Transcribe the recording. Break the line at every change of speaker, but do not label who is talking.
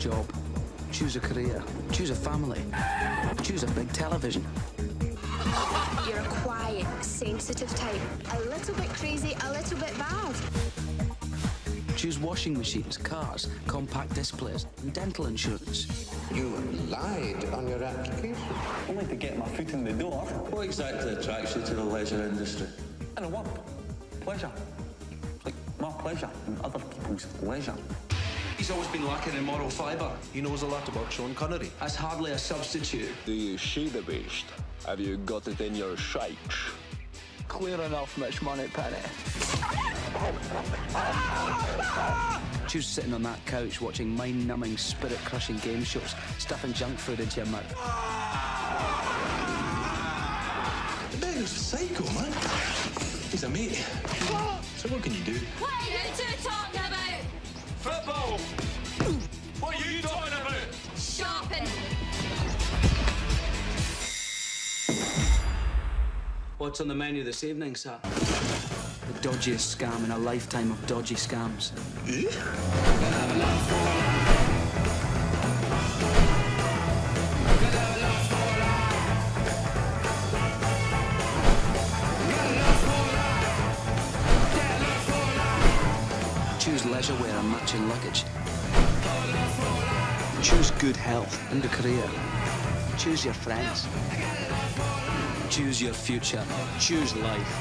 job. Choose a career. Choose a family. Choose a big television.
You're a quiet, sensitive type. A little bit crazy, a little bit bad.
Choose washing machines, cars, compact displays, and dental insurance.
You lied on your application.
Only to get my foot in the door.
What exactly attracts you to the leisure industry?
And a word, pleasure. It's like my pleasure and other people's leisure.
He's always been lacking in moral fibre.
He knows a lot about Sean Connery.
That's hardly a substitute.
Do you see the beast? Have you got it in your sights?
Clear enough, Mitch Moneypenny. Choose sitting on that couch watching mind-numbing, spirit-crushing game shows, stuffing junk food into your mouth.
The beggar's a psycho, man. He's a mate. So what can you do?
What are you two talking about?
Football! What are you talking about?
Shopping.
What's on the menu this evening, sir? The dodgiest scam in a lifetime of dodgy scams. Choose leisure wear and matching luggage. Choose good health and a career. Choose your friends. Choose your future. Choose life.